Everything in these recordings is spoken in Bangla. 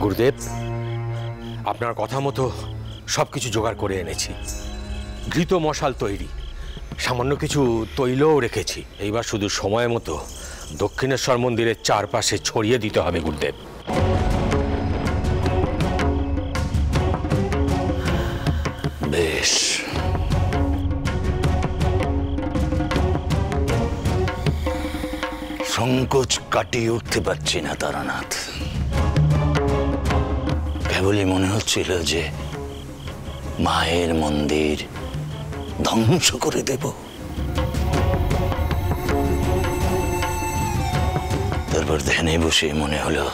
গুরুদেব, আপনার কথা মতো সবকিছু জোগাড় করে এনেছি। ঘৃত মশাল তৈরি, সামান্য কিছু তৈলও রেখেছি। এইবার শুধু সময় মতো দক্ষিণেশ্বর মন্দিরের চারপাশে ছড়িয়ে দিতে হবে গুরুদেব। বেশ, সংকোচ কাটিয়ে উঠতে পারছি না তারানাথ। কেবলই মনে হচ্ছিল যে মায়ের মন্দির ধ্বংস করে দেব। তারপর ধ্যানে বসে মনে হলো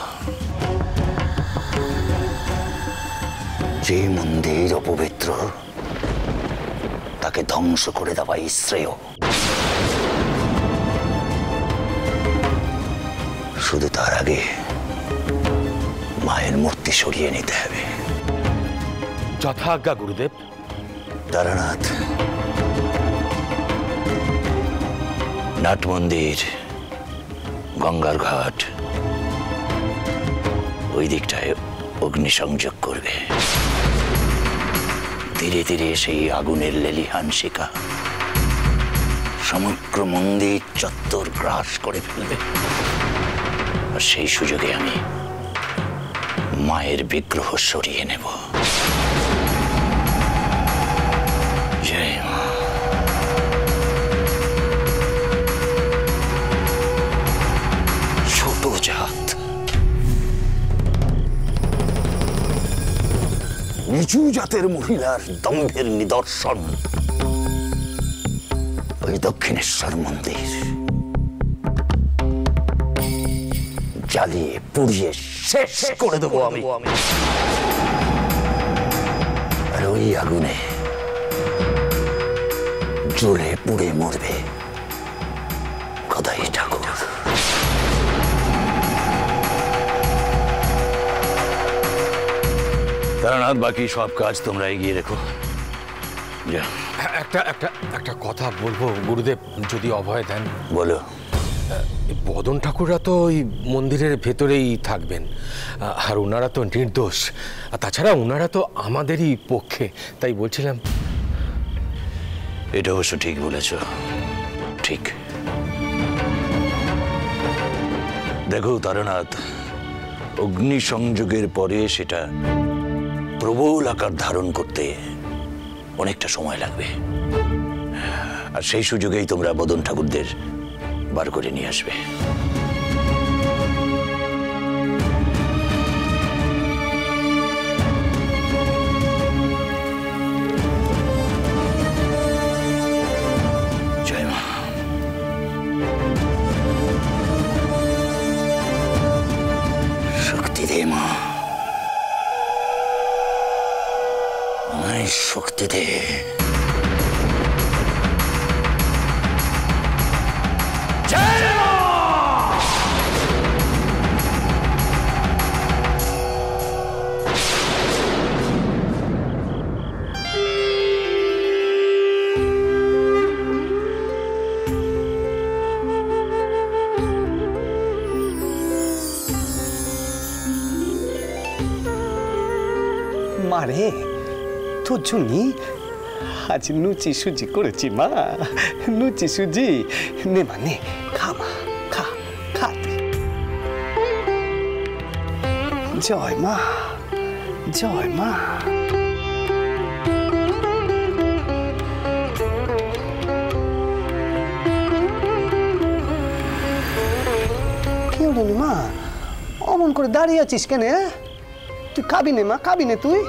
যে মন্দির অপবিত্র তাকে ধ্বংস করে দেওয়াই শ্রেয়। শুধু তার আগে মায়ের মূর্তি সরিয়ে নিতে হবে। যথাজ্ঞা গুরুদেব। তারানাথ, নাট মন্দির, গঙ্গার ঘাট, ওই দিকটায় অগ্নিসংযোগ করবে। ধীরে ধীরে সেই আগুনের লেলিহান শিখা সমগ্র মন্দির চত্বর গ্রাস করে ফেলবে। আর সেই সুযোগে আমি মায়ের বিগ্রহ সরিয়ে নেব। জয় মা। ছোট জাত, নিচু জাতের মহিলার দম্ভের নিদর্শন ওই দক্ষিণেশ্বর মন্দির। জ্বালিয়ে পুড়িয়ে শেষ করে দেবো আমি। আর ওই আগুনে জ্বলে পুড়ে মরবে খোদাই ঠাকুর। তারানাথ, বাকি সব কাজ তোমরা এগিয়ে রেখো। একটা কথা বলবো গুরুদেব, যদি অভয় দেন। বলো। বদন ঠাকুররা তো ওই মন্দিরের ভেতরেই থাকবেন, আর ওনারা তো নির্দোষ। আর তাছাড়া ওনারা তো আমাদেরই পক্ষে, তাই বলছিলাম। এটা অবশ্য ঠিক বলেছ, ঠিক। দেখো তারানাথ, অগ্নি সংযোগের পরে সেটা প্রবল আকার ধারণ করতে অনেকটা সময় লাগবে। আর সেই সুযোগেই তোমরা বদন ঠাকুরদের বার করে নিয়ে আসবে। জয় মা। শক্তি দে মা, আমায় শক্তি দে। মারে, তোর জন্যে আজ লুচি সুজি করেছি মা। লুচি সুজি নে মা, নে খা মা, খা খা। জয় মা, জয় মা। কি হলো মা, অমন করে দাঁড়িয়ে আছিস কেন? তুই খাবি নে মা, খাবি নে তুই?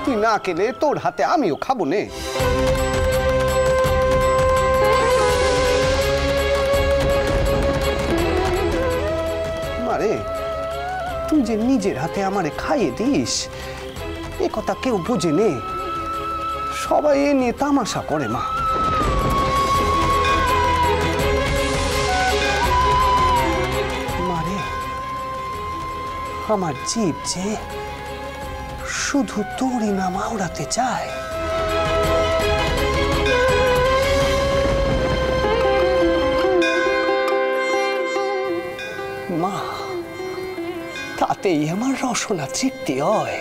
তুই না খেলে তোর হাতে আমিও খাবো নে। মারে, তুই যে নিজের হাতে আমারে খাইয়ে দিস, এ কথা কেউ বুঝে নে। সবাই এ নিয়ে তামাশা করে মা। মারে, আমার জীব যে শুধু তোরই নাম আওড়াতে চায়। মা, তাতেই আমার রসনা তৃপ্তি হয়।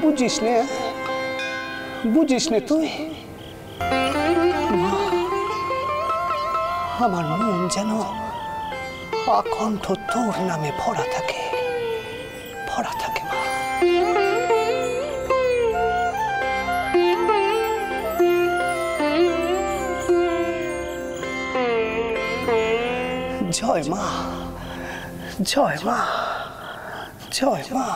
বুঝিস নে, বুঝিস নে তুই? আমার মন যেন অকণ্ঠ তোর নামে ভরা থাকে, ভরা থাকে মা। জয় মা, জয় মা, জয় মা।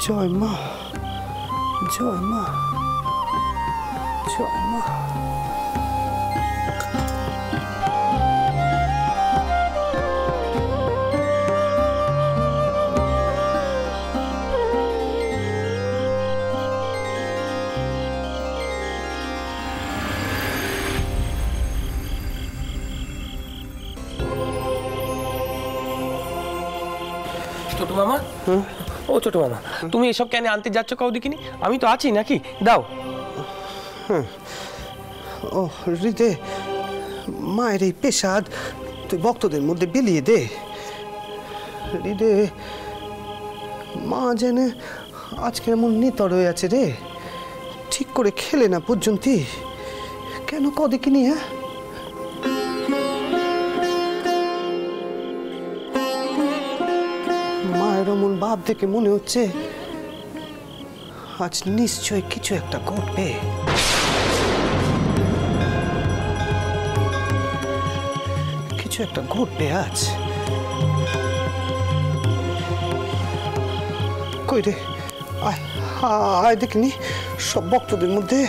জয় মা, জয় মা, জয় মা। ছোট মামা, ও ছোট মামা, তুমি এসব কেন আনতে যাচ্ছ কাউ দেখিনি? আমি তো আছি নাকি, দাও। ও হৃদে, মায়ের এই পেশাদ তুই ভক্তদের মধ্যে বিলিয়ে দে। হৃদে, মা জেনে আজকে এমন নিতর হয়ে আছে রে, ঠিক করে খেলে না পর্যন্ত। কেন কদিকিনি? হ্যাঁ, মায়ের এমন ভাব দেখে মনে হচ্ছে আজ নিশ্চয় কিছু একটা ঘটবে। কিছু একটা ঘটবে আজ। কই রে, আয় আয় দেখিনি, সব ভক্তদের মধ্যে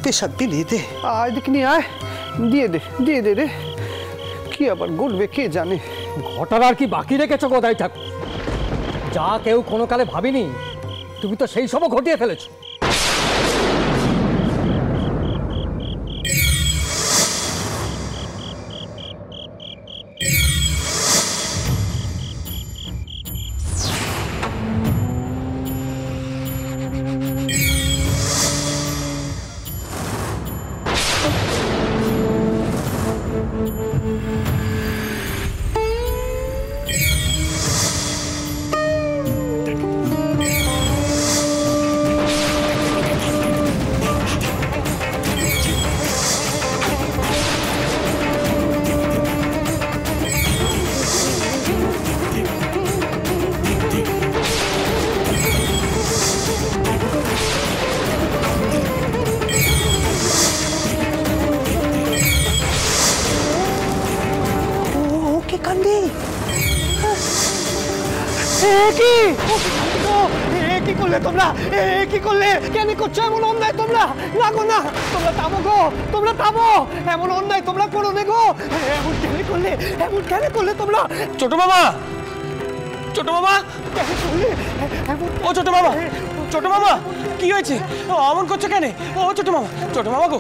পেশাব বিলিয়ে দে। আয় দেখিনি, আয় দিয়ে দে, দিয়ে দে রে। কি আবার ঘটবে কে জানে। ঘটার আর কি বাকি রেখেছো কোথায় থাকো? যা কেউ কোনো কালে ভাবিনি, তুমি তো সেই সবও ঘটিয়ে ফেলেছো। কি করলে তোমরা? কি করলে? কেন করছো এমন অন্যায় তোমরা? না গো না, তোমরা থামো গো, তোমরা থামো। এমন অন্যায় তোমরা করো না গো। এমন কেন করলে? এমন কেন করলে তোমরা? ছোট মামা, ছোট মামা, কেন করলে? ও ছোট মামা, ছোট মামা, কি হয়েছে? ও অমন করছো কেন? ও ছোট মামা গো,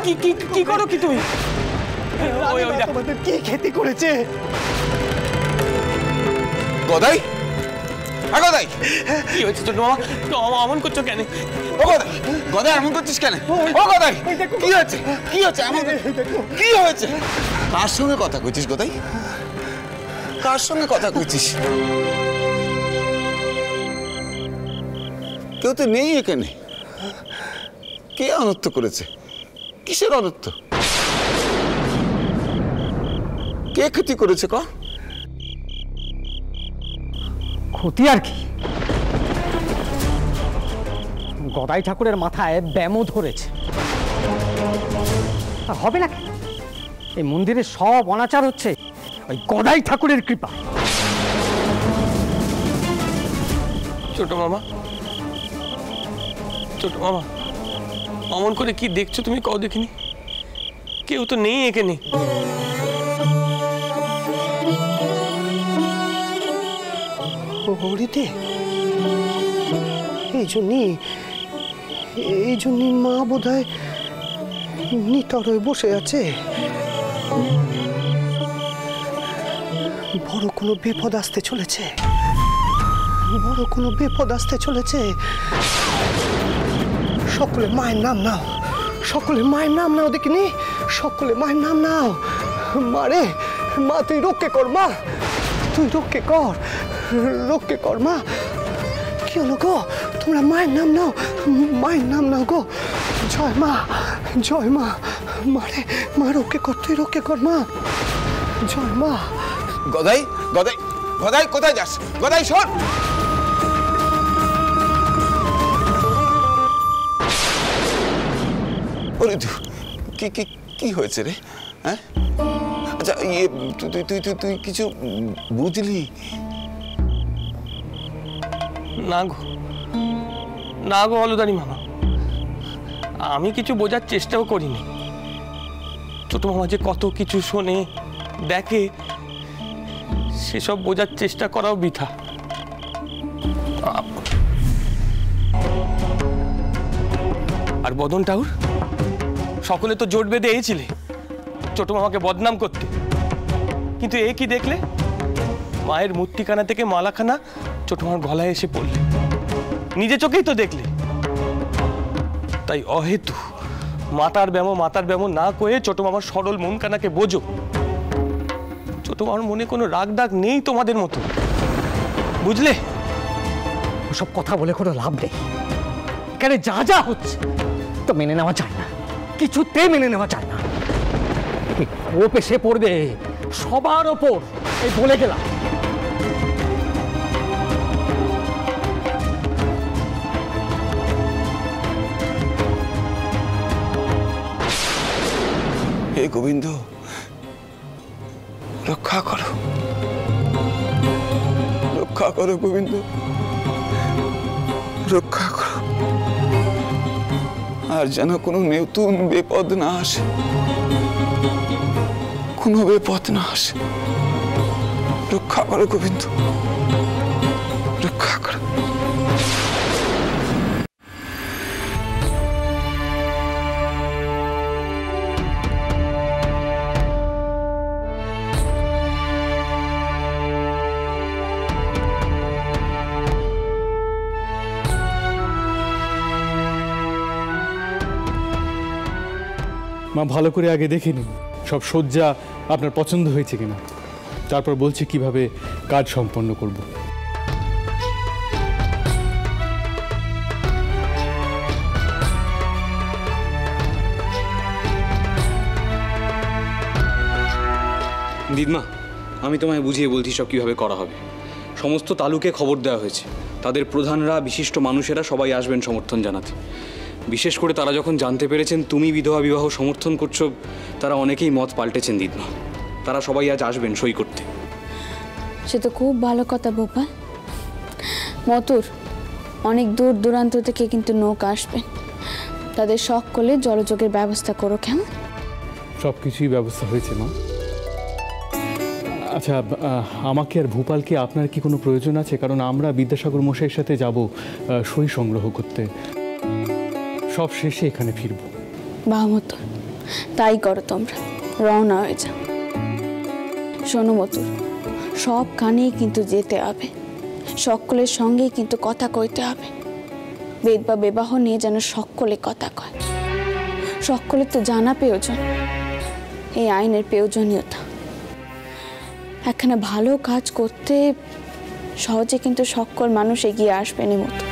কি কি কি করো কি তুমি? ওই ওই তোমাদের কি ক্ষতি করেছে? গদাই, গদাই, কি হয়েছে ছোট মামা? তো অমন করছো কেন? ও গদাই, গদাই এমন করছিস কেন? ও গদাই, কি হয়েছে? কি হয়েছে? এমন কি হয়েছে? কার সঙ্গে কথা কইছিস গদাই? কার সঙ্গে কথা কইছিস? কেউ তো নেই এখানে। কে অনর্থ করেছে? কিসের অনর্থ? কে ক্ষতি করেছে ক? ক্ষতি আর কি, গদাই ঠাকুরের মাথায় ব্যামো ধরেছে। আর হবে না কেন? এই মন্দিরের সব অনাচার হচ্ছে ওই গদাই ঠাকুরের কৃপা। ছোট মামা, ছোট মামা, অমন করে কি দেখছো তুমি? কও দেখিনি, কেউ তো নেই এখানে। হরিতে, এই জন্যই মা বোধহয় নিতরয় বসে আছে। বড় কোনো বিপদ আসতে চলেছে, বড় কোনো বিপদ আসতে চলেছে। সকলে মায়ের নাম নাও, সকলে মায়ের নাম নাও, দেখিনি, সকলে মায়ের নাম নাও। মারে, মা তুই রক্ষে কর, মা তুই রক্ষে কর, রক্ষে কর মা। কি হলো গো? তোমরা মায়ের নাম নাও, মায়ের নাম নাও গো। জয় মা, জয় মা। মারে, মা রক্ষে কর, তুই রক্ষে কর মা। জয় মা। গদাই, গদাই, গদাই কোথায় যাস? গদাই শোন। ওরে কি কি কি হয়েছে রে? হ্যাঁ, আচ্ছা ইয়ে তুই তুই তুই তুই কিছু বুঝলি? না গো, না গো অলুদানি মামা, আমি কিছু বোঝার চেষ্টাও করিনি। ছোট মামা যে কত কিছু শোনে দেখে, সেসব বোঝার চেষ্টা করাও বৃথা। আর বদন ঠাকুর, সকলে তো জোট বেঁধে এইছিলে ছোট মামাকে বদনাম করতে, কিন্তু এ কি দেখলে? মায়ের মূর্তিখানা থেকে মালাখানা ছোট মামার গলায় এসে পড়লে, নিজে চোখেই তো দেখলে। তাই অহেতু মাতার ব্যামো না কয়ে ছোট মামার সরল মনখানাকে বোঝো। ছোট মামার মনে কোনো রাগ ডাক নেই তোমাদের মতো, বুঝলে? ওসব কথা বলে কোনো লাভ নেই। এখানে যা যা হচ্ছে তো মেনে নেওয়া যায় না, কিছুতেই মেনে নেওয়া যায় না। কোপ এসে পড়বে সবার ওপর, এই বলে গেলাম। হে গোবিন্দ, রক্ষা করো, রক্ষা করো গোবিন্দ, রক্ষা করো। আর যেন কোনো নতুন বিপদ না আসে, কোনো বিপদ না আসে। রক্ষা করো গোবিন্দ, রক্ষা করো। মা, ভালো করে আগে দেখে নিন সব সজ্জা আপনার পছন্দ হয়েছে কিনা, তারপর বলছি কিভাবে কাজ সম্পন্ন করব। দিদমা, আমি তোমায় বুঝিয়ে বলছি সব কীভাবে করা হবে। সমস্ত তালুকে খবর দেওয়া হয়েছে, তাদের প্রধানরা, বিশিষ্ট মানুষেরা সবাই আসবেন সমর্থন জানাতে। বিশেষ করে তারা যখন জানতে পেরেছেন তুমি বিধবা বিবাহ সমর্থন করছো, তারা অনেকেই মত পাল্টেছেন দিদমা। তারা সবাই আজ আসবেন সই করতে। সে তো খুব ভালো কথা গোপাল। মতুর অনেক দূর দূরান্ত থেকে কিন্তু নৌকা আসবে, তাদের শখ করলে জলযোগের ব্যবস্থা করো কেমন? সব কিছুই ব্যবস্থা হয়েছে মা। আচ্ছা, আমাকে আর ভূপালকে আপনার কি কোনো প্রয়োজন আছে? কারণ আমরা বিদ্যাসাগর মশাইয়ের সাথে যাব সই সংগ্রহ করতে, সব শেষে এখানে ফিরব। বাহ মতুর, তাই করো, তোমরা রওনা হয়ে যাও। শোনো মতুর, সব কানেই কিন্তু যেতে হবে, সকলের সঙ্গেই কিন্তু কথা কইতে হবে। বেদ বা বিবাহ নিয়ে যেন সকলে কথা কয়। সকলের তো জানা প্রয়োজন এই আইনের প্রয়োজনীয়তা। একখানা ভালো কাজ করতে সহজে কিন্তু সকল মানুষ এগিয়ে আসবে না মতো,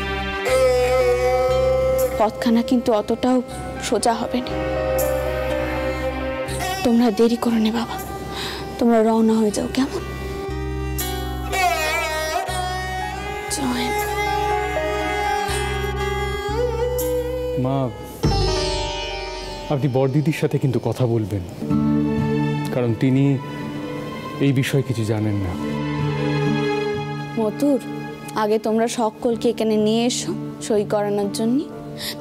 পথখানা কিন্তু অতটাও সোজা হবে না। তোমরা দেরি করো না বাবা, তোমরা রওনা হয়ে যাও কেমন? মা, আপনি বড়দিদির সাথে কিন্তু কথা বলবেন, কারণ তিনি এই বিষয়ে কিছু জানেন না। মতুর, আগে তোমরা সকলকে এখানে নিয়ে এসো সই করানোর জন্য,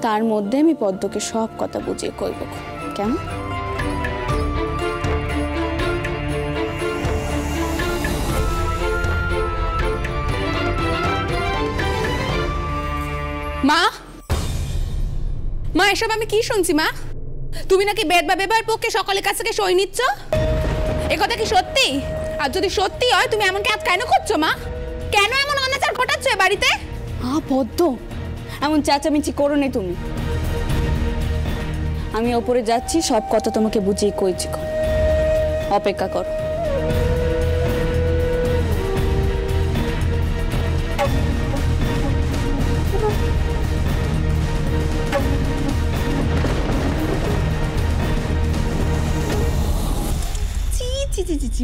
তার মধ্যে আমি পদ্মকে সব কথা বুঝিয়ে কইব কেমন? মা, মা এসব আমি কি শুনছি? মা, তুমি নাকি বেদ বা বিবাহের পক্ষে সকলের কাছ থেকে সই নিচ্ছ, এ কথা কি সত্যি? আর যদি সত্যি হয় তুমি এমন কাজ কেন করছো মা? কেন এমন অনাচার ঘটাচ্ছ এ বাড়িতে? পদ্ম, এমন চেঁচামেচি করো না তুমি। আমি ওপরে যাচ্ছি, সব কথা তোমাকে বুঝিয়ে কইছি, অপেক্ষা করো।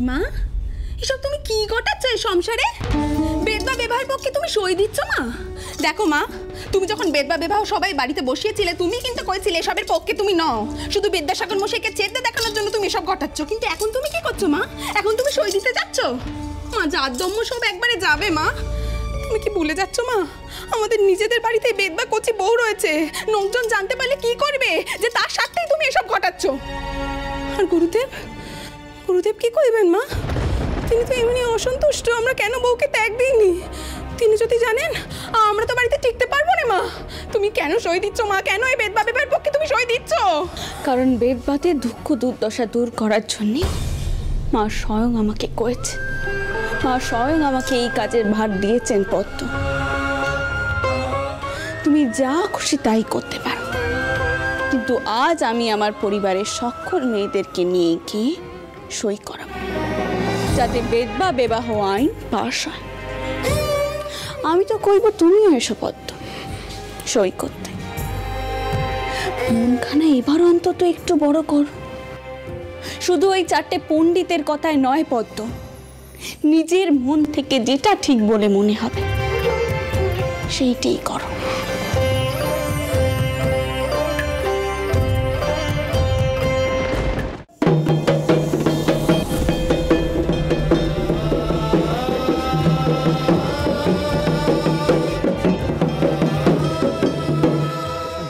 মা, এসব তুমি কি ঘটাচ্ছ এই সংসারে? বেদ বা বিবাহের পক্ষে তুমি সই দিচ্ছ মা? দেখো মা, তুমি যখন বেদ বা বিবাহ সবাই বাড়িতে বসিয়েছিলে তুমি কিন্তু কইছিলে এসবের পক্ষে তুমি নও, শুধু বিদ্যাসাগর মশাইকে চেতে দেখানোর জন্য তুমি এসব ঘটাচ্ছ। কিন্তু এখন তুমি কি করছো মা? এখন তুমি সই দিতে যাচ্ছ? মা, জাত জন্ম সব একবারে যাবে মা। তুমি কি ভুলে যাচ্ছ মা, আমাদের নিজেদের বাড়িতে বেদ বা কচি বউ রয়েছে, লোকজন জানতে পারলে কি করবে যে তার সাথেই তুমি এসব ঘটাচ্ছ? আর গুরুদেব, গুরুদেব কি কইবেন মা? তিনি তো এমনি অসন্তুষ্ট আমরা কেন বউকে ত্যাগ দিইনি। তিনি যদি জানেন আমরা তো বাড়িতে টিকতে পারবো না। মা, তুমি কেন সই দিচ্ছ মা? কেন এই বেদ বা বিবাহের পক্ষে তুমি সই দিচ্ছ? কারণ বেদবাদে দুঃখ দুর্দশা দূর করার জন্য মা স্বয়ং আমাকে কয়েছে, মা স্বয়ং আমাকে এই কাজের ভার দিয়েছেন। পদ্ম, তুমি যা খুশি তাই করতে পারো, কিন্তু আজ আমি আমার পরিবারের সকল মেয়েদেরকে নিয়ে গিয়ে সই করাবো, যাতে বেদ বা বিবাহ আইন পাশ হয়। আমি তো কইব তুমিও এসো পদ্ম সই করতে। মনখানা এবার অন্তত একটু বড় কর। শুধু ওই চারটে পণ্ডিতের কথায় নয় পদ্ম, নিজের মন থেকে যেটা ঠিক বলে মনে হবে সেইটাই করো।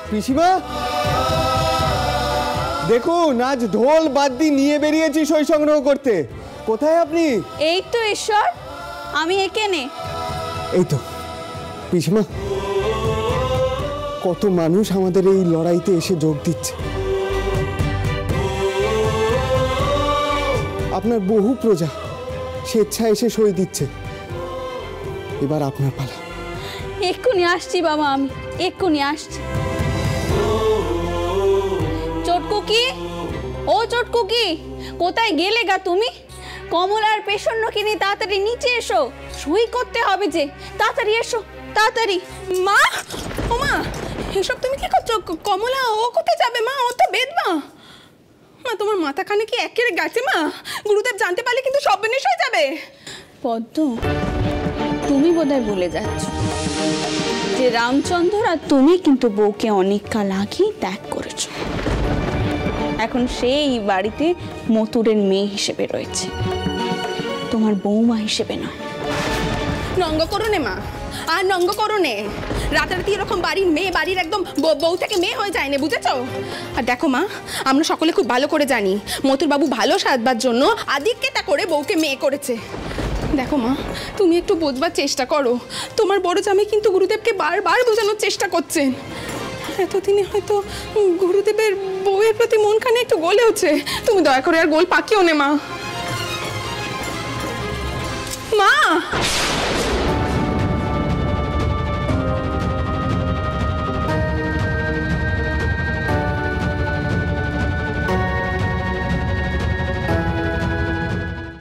পিসিমা, দেখুন আজ ঢোল বাদ্যি নিয়ে বেরিয়েছি সই সংগ্রহ করতে। কোথায় আপনি? এই তো ঈশ্বর, আমি এখানে। এই তো পিসিমা, কত মানুষ আমাদের এই লড়াইতে এসে যোগ দিচ্ছে। আপনার বহু প্রজা স্বেচ্ছায় এসে সই দিচ্ছে। এবার আপনার পালা। এক্ষুনি আসছি বাবা, আমি এক্ষুনি আসছি। চটকুকি, ও চটকুকি, কোথায় গেলে গা তুমি? কমলার পেছন কিনে তাড়াতাড়ি নিচে এসো, সই করতে হবে যে। তাড়াতাড়ি এসো, তাড়াতাড়ি। মা, ও মা, এসব তুমি কি করছো? কমলা ও কোথায় যাবে মা? ও তো বেদবা। মা, তোমার মাথাখানে কি একেবারে গেছে মা? গুরুদেব জানতে পারলে কিন্তু সব বিনাশ হয়ে যাবে। পদ্ম, তুমি বোধহয় ভুলে যাচ্ছ যে রামচন্দ্র আর তুমি কিন্তু বউকে অনেক কাল আগেই ত্যাগ করেছো। এখন সেই বাড়িতে মতুরের মেয়ে হিসেবে রয়েছে, তোমার বৌমা হিসেবে নয়। রঙ্গ করো নে মা, আর নঙ্গ করো নে। রাতারাতি এরকম বাড়ির মেয়ে বাড়ির একদম বউ থেকে মেয়ে হয়ে যায় না, বুঝেছো? আর দেখো মা, আমরা সকলে খুব ভালো করে জানি মতুর বাবু ভালো সাজবার জন্য আদিক্যতা করে বউকে মেয়ে করেছে। দেখো মা, তুমি একটু বোঝবার চেষ্টা করো। তোমার বড় জামাই কিন্তু গুরুদেবকে বারবার বোঝানোর চেষ্টা করছেন। এতদিনে হয়তো গুরুদেবের বউয়ের প্রতি মনখানে একটু গলেওছে। তুমি দয়া করে আর গোল পাকিও নে মা। মা